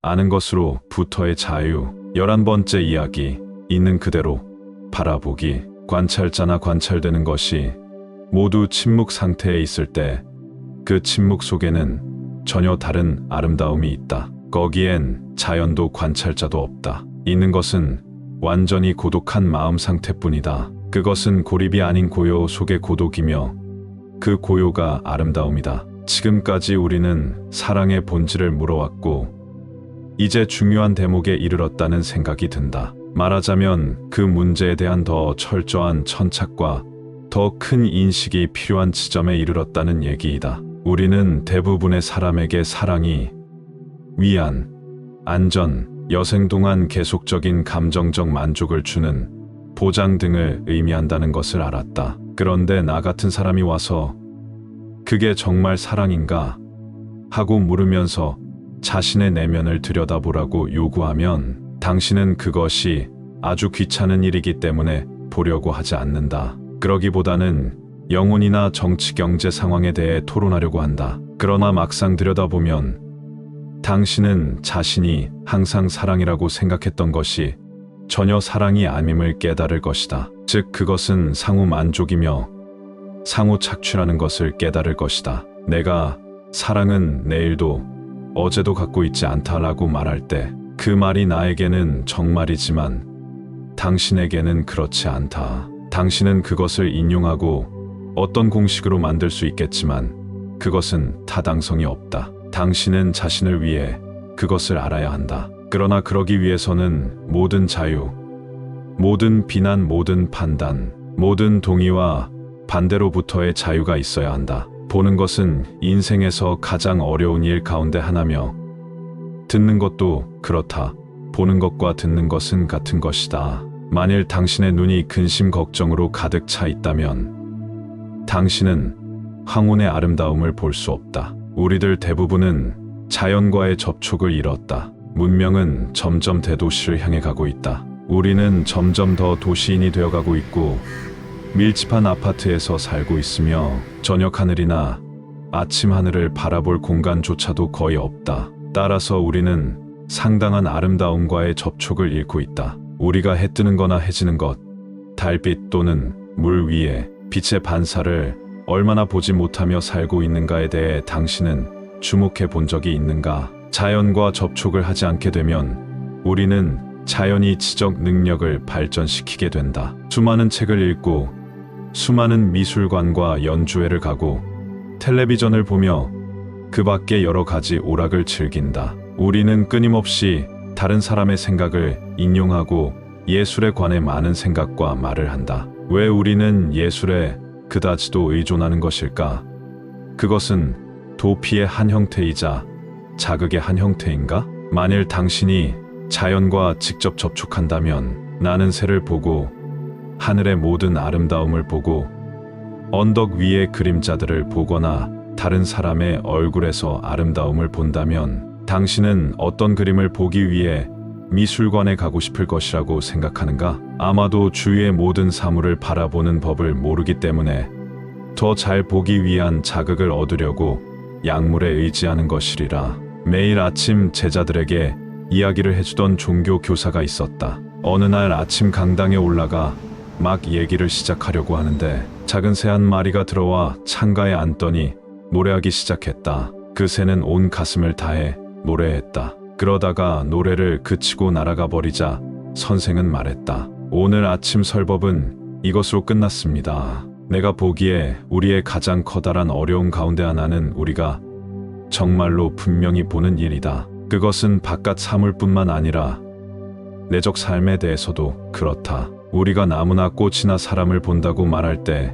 아는 것으로부터의 자유. 11번째 이야기. 있는 그대로 바라보기. 관찰자나 관찰되는 것이 모두 침묵 상태에 있을 때 그 침묵 속에는 전혀 다른 아름다움이 있다. 거기엔 자연도 관찰자도 없다. 있는 것은 완전히 고독한 마음 상태뿐이다. 그것은 고립이 아닌 고요 속의 고독이며 그 고요가 아름다움이다. 지금까지 우리는 사랑의 본질을 물어왔고 이제 중요한 대목에 이르렀다는 생각이 든다. 말하자면 그 문제에 대한 더 철저한 천착과 더 큰 인식이 필요한 지점에 이르렀다는 얘기이다. 우리는 대부분의 사람에게 사랑이 위안, 안전, 여생 동안 계속적인 감정적 만족을 주는 보장 등을 의미한다는 것을 알았다. 그런데 나 같은 사람이 와서 그게 정말 사랑인가 하고 물으면서 자신의 내면을 들여다보라고 요구하면 당신은 그것이 아주 귀찮은 일이기 때문에 보려고 하지 않는다. 그러기보다는 영혼이나 정치 경제 상황에 대해 토론하려고 한다. 그러나 막상 들여다보면 당신은 자신이 항상 사랑이라고 생각했던 것이 전혀 사랑이 아님을 깨달을 것이다. 즉 그것은 상호 만족이며 상호 착취라는 것을 깨달을 것이다. 내가 사랑은 내일도 어제도 갖고 있지 않다라고 말할 때 그 말이 나에게는 정말이지만 당신에게는 그렇지 않다. 당신은 그것을 인용하고 어떤 공식으로 만들 수 있겠지만 그것은 타당성이 없다. 당신은 자신을 위해 그것을 알아야 한다. 그러나 그러기 위해서는 모든 자유, 모든 비난, 모든 판단, 모든 동의와 반대로부터의 자유가 있어야 한다. 보는 것은 인생에서 가장 어려운 일 가운데 하나며 듣는 것도 그렇다. 보는 것과 듣는 것은 같은 것이다. 만일 당신의 눈이 근심 걱정으로 가득 차 있다면 당신은 황혼의 아름다움을 볼 수 없다. 우리들 대부분은 자연과의 접촉을 잃었다. 문명은 점점 대도시를 향해 가고 있다. 우리는 점점 더 도시인이 되어가고 있고 밀집한 아파트에서 살고 있으며 저녁 하늘이나 아침 하늘을 바라볼 공간조차도 거의 없다. 따라서 우리는 상당한 아름다움과의 접촉을 잃고 있다. 우리가 해 뜨는 거나 해지는 것, 달빛 또는 물 위에 빛의 반사를 얼마나 보지 못하며 살고 있는가에 대해 당신은 주목해 본 적이 있는가? 자연과 접촉을 하지 않게 되면 우리는 자연이 지적 능력을 발전시키게 된다. 수많은 책을 읽고 수많은 미술관과 연주회를 가고 텔레비전을 보며 그 밖에 여러 가지 오락을 즐긴다. 우리는 끊임없이 다른 사람의 생각을 인용하고 예술에 관해 많은 생각과 말을 한다. 왜 우리는 예술에 그다지도 의존하는 것일까? 그것은 도피의 한 형태이자 자극의 한 형태인가? 만일 당신이 자연과 직접 접촉한다면 나는 새를 보고 하늘의 모든 아름다움을 보고 언덕 위의 그림자들을 보거나 다른 사람의 얼굴에서 아름다움을 본다면 당신은 어떤 그림을 보기 위해 미술관에 가고 싶을 것이라고 생각하는가? 아마도 주위의 모든 사물을 바라보는 법을 모르기 때문에 더 잘 보기 위한 자극을 얻으려고 약물에 의지하는 것이리라. 매일 아침 제자들에게 이야기를 해주던 종교 교사가 있었다. 어느 날 아침 강당에 올라가 막 얘기를 시작하려고 하는데 작은 새 한 마리가 들어와 창가에 앉더니 노래하기 시작했다. 그 새는 온 가슴을 다해 노래했다. 그러다가 노래를 그치고 날아가 버리자 선생은 말했다. 오늘 아침 설법은 이것으로 끝났습니다. 내가 보기에 우리의 가장 커다란 어려움 가운데 하나는 우리가 정말로 분명히 보는 일이다. 그것은 바깥 사물뿐만 아니라 내적 삶에 대해서도 그렇다. 우리가 나무나 꽃이나 사람을 본다고 말할 때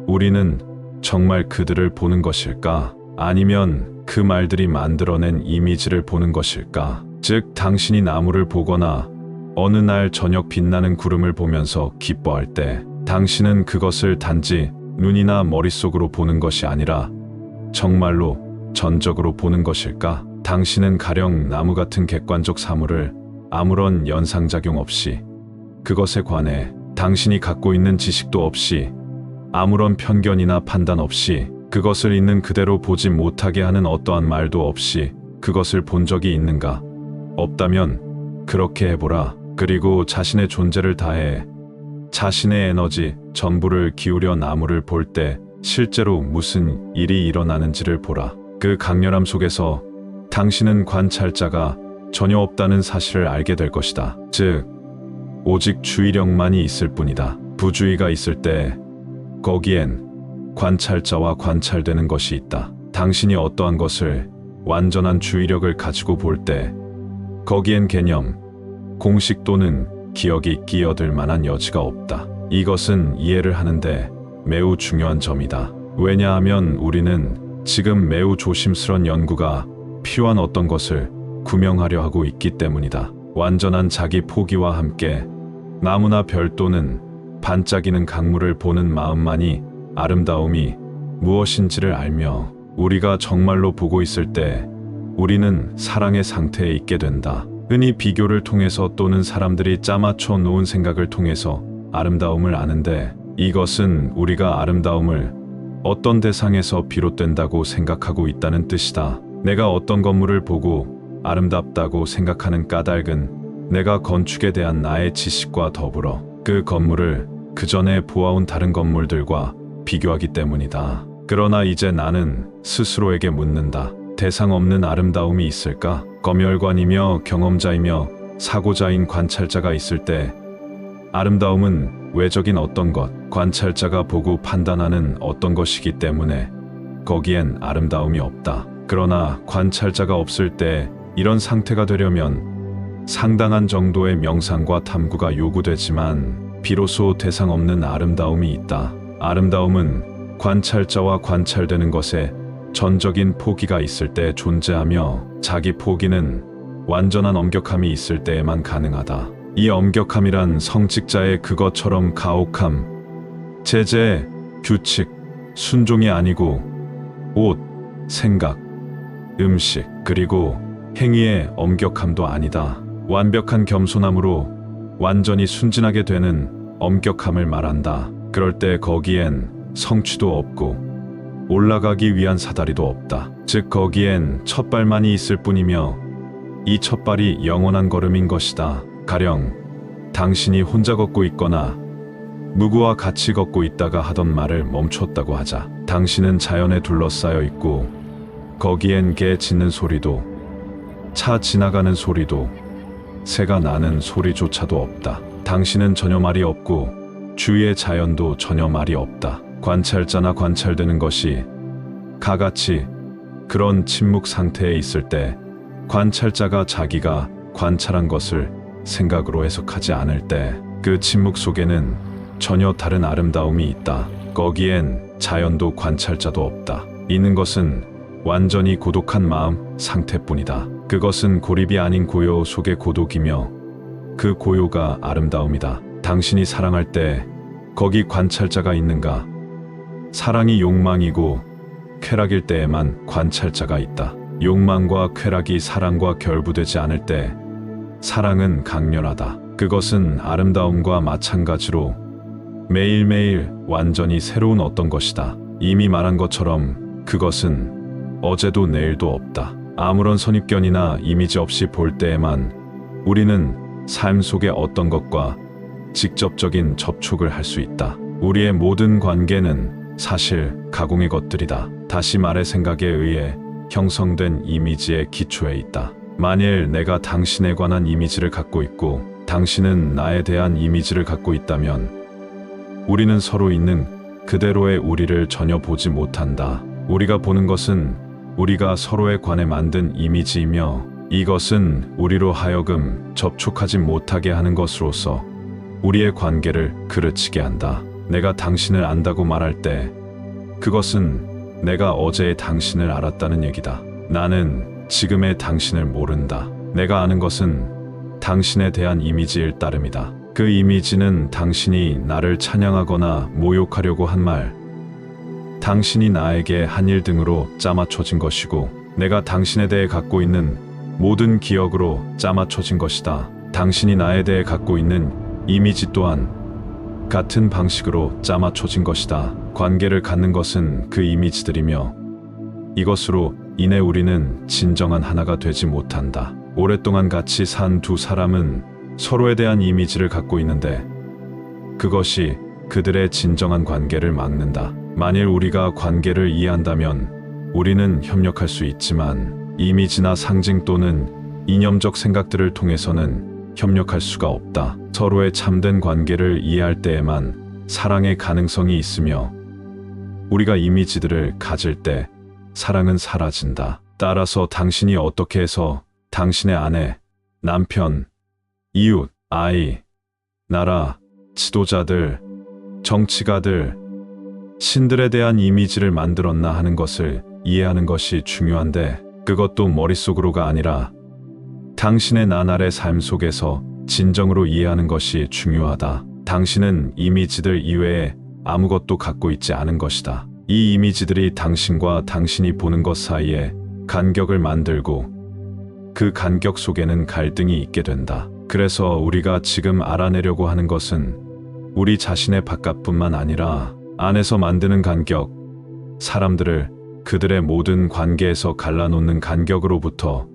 우리는 정말 그들을 보는 것일까? 아니면 그 말들이 만들어낸 이미지를 보는 것일까? 즉 당신이 나무를 보거나 어느 날 저녁 빛나는 구름을 보면서 기뻐할 때 당신은 그것을 단지 눈이나 머릿속으로 보는 것이 아니라 정말로 전적으로 보는 것일까? 당신은 가령 나무 같은 객관적 사물을 아무런 연상작용 없이 그것에 관해 당신이 갖고 있는 지식도 없이 아무런 편견이나 판단 없이 그것을 있는 그대로 보지 못하게 하는 어떠한 말도 없이 그것을 본 적이 있는가? 없다면 그렇게 해보라. 그리고 자신의 존재를 다해 자신의 에너지 전부를 기울여 나무를 볼 때 실제로 무슨 일이 일어나는지를 보라. 그 강렬함 속에서 당신은 관찰자가 전혀 없다는 사실을 알게 될 것이다. 즉, 오직 주의력만이 있을 뿐이다. 부주의가 있을 때 거기엔 관찰자와 관찰되는 것이 있다. 당신이 어떠한 것을 완전한 주의력을 가지고 볼 때 거기엔 개념, 공식 또는 기억이 끼어들 만한 여지가 없다. 이것은 이해를 하는데 매우 중요한 점이다. 왜냐하면 우리는 지금 매우 조심스런 연구가 필요한 어떤 것을 구명하려 하고 있기 때문이다. 완전한 자기 포기와 함께 나무나 별 또는 반짝이는 강물을 보는 마음만이 아름다움이 무엇인지를 알며 우리가 정말로 보고 있을 때 우리는 사랑의 상태에 있게 된다. 흔히 비교를 통해서 또는 사람들이 짜맞춰 놓은 생각을 통해서 아름다움을 아는데 이것은 우리가 아름다움을 어떤 대상에서 비롯된다고 생각하고 있다는 뜻이다. 내가 어떤 건물을 보고 아름답다고 생각하는 까닭은 내가 건축에 대한 나의 지식과 더불어 그 건물을 그 전에 보아온 다른 건물들과 비교하기 때문이다. 그러나 이제 나는 스스로에게 묻는다. 대상 없는 아름다움이 있을까? 검열관이며 경험자이며 사고자인 관찰자가 있을 때 아름다움은 외적인 어떤 것, 관찰자가 보고 판단하는 어떤 것이기 때문에 거기엔 아름다움이 없다. 그러나 관찰자가 없을 때 이런 상태가 되려면 상당한 정도의 명상과 탐구가 요구되지만 비로소 대상 없는 아름다움이 있다. 아름다움은 관찰자와 관찰되는 것에 전적인 포기가 있을 때 존재하며 자기 포기는 완전한 엄격함이 있을 때에만 가능하다. 이 엄격함이란 성직자의 그것처럼 가혹함, 제재, 규칙, 순종이 아니고 옷, 생각, 음식, 그리고 행위의 엄격함도 아니다. 완벽한 겸손함으로 완전히 순진하게 되는 엄격함을 말한다. 그럴 때 거기엔 성취도 없고 올라가기 위한 사다리도 없다. 즉 거기엔 첫발만이 있을 뿐이며 이 첫발이 영원한 걸음인 것이다. 가령 당신이 혼자 걷고 있거나 누구와 같이 걷고 있다가 하던 말을 멈췄다고 하자. 당신은 자연에 둘러싸여 있고 거기엔 개 짖는 소리도 차 지나가는 소리도 새가 나는 소리조차도 없다. 당신은 전혀 말이 없고 주위의 자연도 전혀 말이 없다. 관찰자나 관찰되는 것이 가같이 그런 침묵 상태에 있을 때 관찰자가 자기가 관찰한 것을 생각으로 해석하지 않을 때 그 침묵 속에는 전혀 다른 아름다움이 있다. 거기엔 자연도 관찰자도 없다. 있는 것은 완전히 고독한 마음 상태뿐이다. 그것은 고립이 아닌 고요 속의 고독이며 그 고요가 아름다움이다. 당신이 사랑할 때 거기 관찰자가 있는가? 사랑이 욕망이고 쾌락일 때에만 관찰자가 있다. 욕망과 쾌락이 사랑과 결부되지 않을 때 사랑은 강렬하다. 그것은 아름다움과 마찬가지로 매일매일 완전히 새로운 어떤 것이다. 이미 말한 것처럼 그것은 어제도 내일도 없다. 아무런 선입견이나 이미지 없이 볼 때에만 우리는 삶 속의 어떤 것과 직접적인 접촉을 할 수 있다. 우리의 모든 관계는 사실 가공의 것들이다. 다시 말해 생각에 의해 형성된 이미지의 기초에 있다. 만일 내가 당신에 관한 이미지를 갖고 있고 당신은 나에 대한 이미지를 갖고 있다면 우리는 서로 있는 그대로의 우리를 전혀 보지 못한다. 우리가 보는 것은 우리가 서로에 관해 만든 이미지이며 이것은 우리로 하여금 접촉하지 못하게 하는 것으로서 우리의 관계를 그르치게 한다. 내가 당신을 안다고 말할 때 그것은 내가 어제의 당신을 알았다는 얘기다. 나는 지금의 당신을 모른다. 내가 아는 것은 당신에 대한 이미지일 따름이다. 그 이미지는 당신이 나를 찬양하거나 모욕하려고 한 말, 당신이 나에게 한 일 등으로 짜맞춰진 것이고 내가 당신에 대해 갖고 있는 모든 기억으로 짜맞춰진 것이다. 당신이 나에 대해 갖고 있는 이미지 또한 같은 방식으로 짜맞춰진 것이다. 관계를 갖는 것은 그 이미지들이며 이것으로 인해 우리는 진정한 하나가 되지 못한다. 오랫동안 같이 산 두 사람은 서로에 대한 이미지를 갖고 있는데 그것이 그들의 진정한 관계를 막는다. 만일 우리가 관계를 이해한다면 우리는 협력할 수 있지만 이미지나 상징 또는 이념적 생각들을 통해서는 협력할 수가 없다. 서로의 참된 관계를 이해할 때에만 사랑의 가능성이 있으며 우리가 이미지들을 가질 때 사랑은 사라진다. 따라서 당신이 어떻게 해서 당신의 아내, 남편, 이웃, 아이, 나라, 지도자들, 정치가들, 신들에 대한 이미지를 만들었나 하는 것을 이해하는 것이 중요한데 그것도 머릿속으로가 아니라 당신의 나날의 삶 속에서 진정으로 이해하는 것이 중요하다. 당신은 이미지들 이외에 아무것도 갖고 있지 않은 것이다. 이 이미지들이 당신과 당신이 보는 것 사이에 간격을 만들고 그 간격 속에는 갈등이 있게 된다. 그래서 우리가 지금 알아내려고 하는 것은 우리 자신의 바깥뿐만 아니라 안에서 만드는 간격, 사람들을 그들의 모든 관계에서 갈라놓는 간격으로부터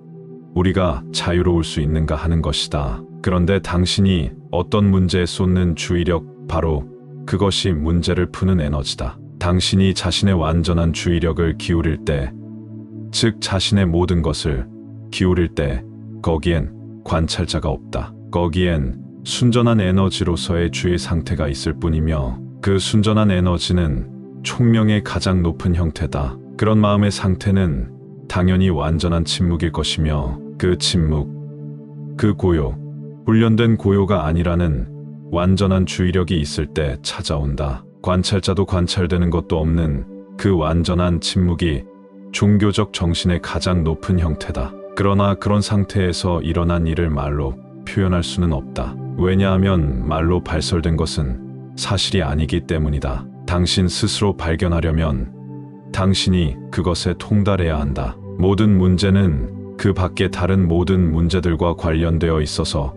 우리가 자유로울 수 있는가 하는 것이다. 그런데 당신이 어떤 문제에 쏟는 주의력, 바로 그것이 문제를 푸는 에너지다. 당신이 자신의 완전한 주의력을 기울일 때, 즉 자신의 모든 것을 기울일 때 거기엔 관찰자가 없다. 거기엔 순전한 에너지로서의 주의 상태가 있을 뿐이며 그 순전한 에너지는 총명의 가장 높은 형태다. 그런 마음의 상태는 당연히 완전한 침묵일 것이며 그 침묵, 그 고요, 훈련된 고요가 아니라는 완전한 주의력이 있을 때 찾아온다. 관찰자도 관찰되는 것도 없는 그 완전한 침묵이 종교적 정신의 가장 높은 형태다. 그러나 그런 상태에서 일어난 일을 말로 표현할 수는 없다. 왜냐하면 말로 발설된 것은 사실이 아니기 때문이다. 당신 스스로 발견하려면 당신이 그것에 통달해야 한다. 모든 문제는 그 밖의 다른 모든 문제들과 관련되어 있어서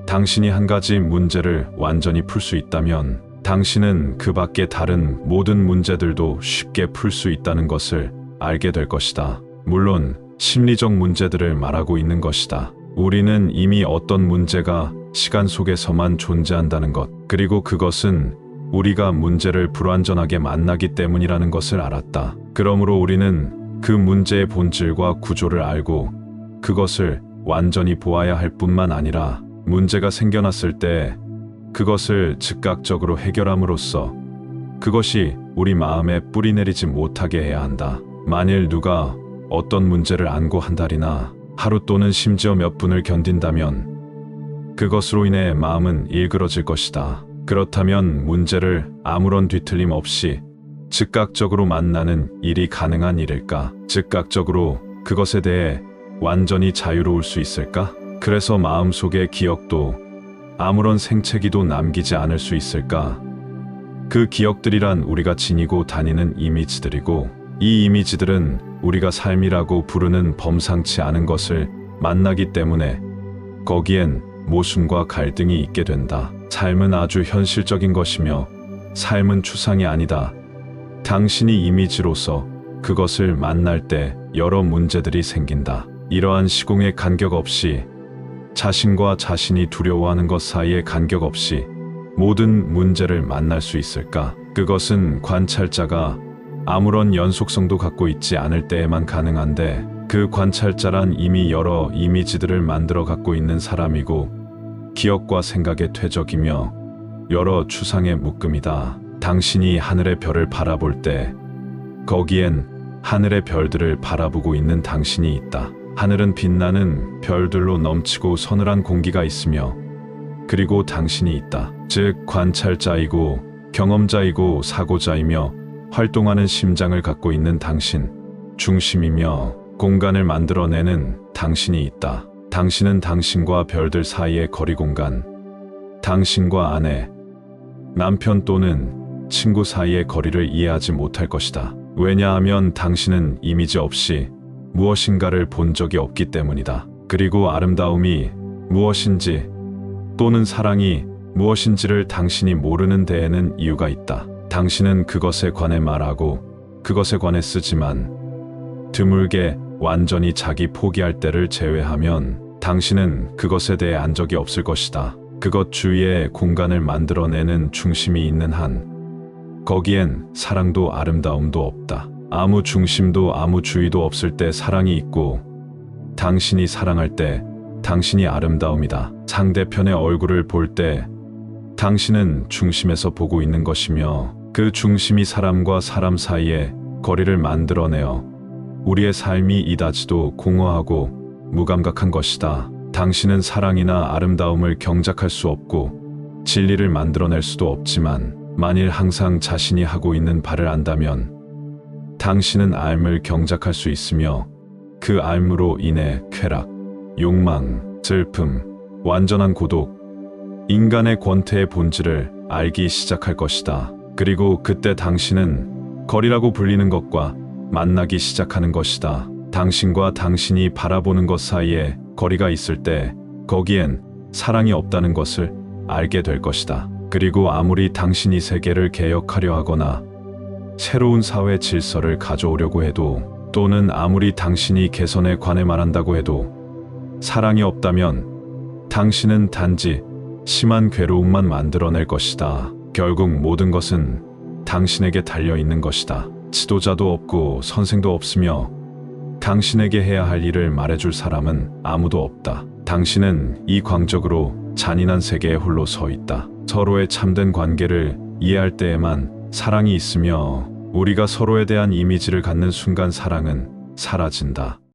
당신이 한 가지 문제를 완전히 풀 수 있다면 당신은 그 밖의 다른 모든 문제들도 쉽게 풀 수 있다는 것을 알게 될 것이다. 물론 심리적 문제들을 말하고 있는 것이다. 우리는 이미 어떤 문제가 시간 속에서만 존재한다는 것, 그리고 그것은 우리가 문제를 불완전하게 만나기 때문이라는 것을 알았다. 그러므로 우리는 그 문제의 본질과 구조를 알고 그것을 완전히 보아야 할 뿐만 아니라 문제가 생겨났을 때 그것을 즉각적으로 해결함으로써 그것이 우리 마음에 뿌리내리지 못하게 해야 한다. 만일 누가 어떤 문제를 안고 한 달이나 하루 또는 심지어 몇 분을 견딘다면 그것으로 인해 마음은 일그러질 것이다. 그렇다면 문제를 아무런 뒤틀림 없이 즉각적으로 만나는 일이 가능한 일일까? 즉각적으로 그것에 대해 완전히 자유로울 수 있을까? 그래서 마음속의 기억도 아무런 생채기도 남기지 않을 수 있을까? 그 기억들이란 우리가 지니고 다니는 이미지들이고 이 이미지들은 우리가 삶이라고 부르는 범상치 않은 것을 만나기 때문에 거기엔 모순과 갈등이 있게 된다. 삶은 아주 현실적인 것이며 삶은 추상이 아니다. 당신이 이미지로서 그것을 만날 때 여러 문제들이 생긴다. 이러한 시공의 간격 없이 자신과 자신이 두려워하는 것 사이의 간격 없이 모든 문제를 만날 수 있을까? 그것은 관찰자가 아무런 연속성도 갖고 있지 않을 때에만 가능한데 그 관찰자란 이미 여러 이미지들을 만들어 갖고 있는 사람이고 기억과 생각의 퇴적이며 여러 추상의 묶음이다. 당신이 하늘의 별을 바라볼 때 거기엔 하늘의 별들을 바라보고 있는 당신이 있다. 하늘은 빛나는 별들로 넘치고 서늘한 공기가 있으며 그리고 당신이 있다. 즉 관찰자이고 경험자이고 사고자이며 활동하는 심장을 갖고 있는 당신, 중심이며 공간을 만들어내는 당신이 있다. 당신은 당신과 별들 사이의 거리 공간, 당신과 아내, 남편 또는 친구 사이의 거리를 이해하지 못할 것이다. 왜냐하면 당신은 이미지 없이 무엇인가를 본 적이 없기 때문이다. 그리고 아름다움이 무엇인지 또는 사랑이 무엇인지를 당신이 모르는 데에는 이유가 있다. 당신은 그것에 관해 말하고 그것에 관해 쓰지만 드물게 완전히 자기 포기할 때를 제외하면 당신은 그것에 대해 안 적이 없을 것이다. 그것 주위에 공간을 만들어내는 중심이 있는 한, 거기엔 사랑도 아름다움도 없다. 아무 중심도 아무 주의도 없을 때 사랑이 있고, 당신이 사랑할 때 당신이 아름다움이다. 상대편의 얼굴을 볼 때 당신은 중심에서 보고 있는 것이며, 그 중심이 사람과 사람 사이에 거리를 만들어내어 우리의 삶이 이다지도 공허하고 무감각한 것이다. 당신은 사랑이나 아름다움을 경작할 수 없고 진리를 만들어낼 수도 없지만, 만일 항상 자신이 하고 있는 바를 안다면 당신은 삶을 경작할 수 있으며, 그 삶으로 인해 쾌락, 욕망, 슬픔, 완전한 고독, 인간의 권태의 본질을 알기 시작할 것이다. 그리고 그때 당신은 거리라고 불리는 것과 만나기 시작하는 것이다. 당신과 당신이 바라보는 것 사이에 거리가 있을 때 거기엔 사랑이 없다는 것을 알게 될 것이다. 그리고 아무리 당신이 세계를 개혁하려 하거나 새로운 사회 질서를 가져오려고 해도, 또는 아무리 당신이 개선에 관해 말한다고 해도 사랑이 없다면 당신은 단지 심한 괴로움만 만들어낼 것이다. 결국 모든 것은 당신에게 달려 있는 것이다. 지도자도 없고 선생도 없으며 당신에게 해야 할 일을 말해줄 사람은 아무도 없다. 당신은 이 광적으로 잔인한 세계에 홀로 서 있다. 서로의 참된 관계를 이해할 때에만 사랑이 있으며, 우리가 서로에 대한 이미지를 갖는 순간 사랑은 사라진다.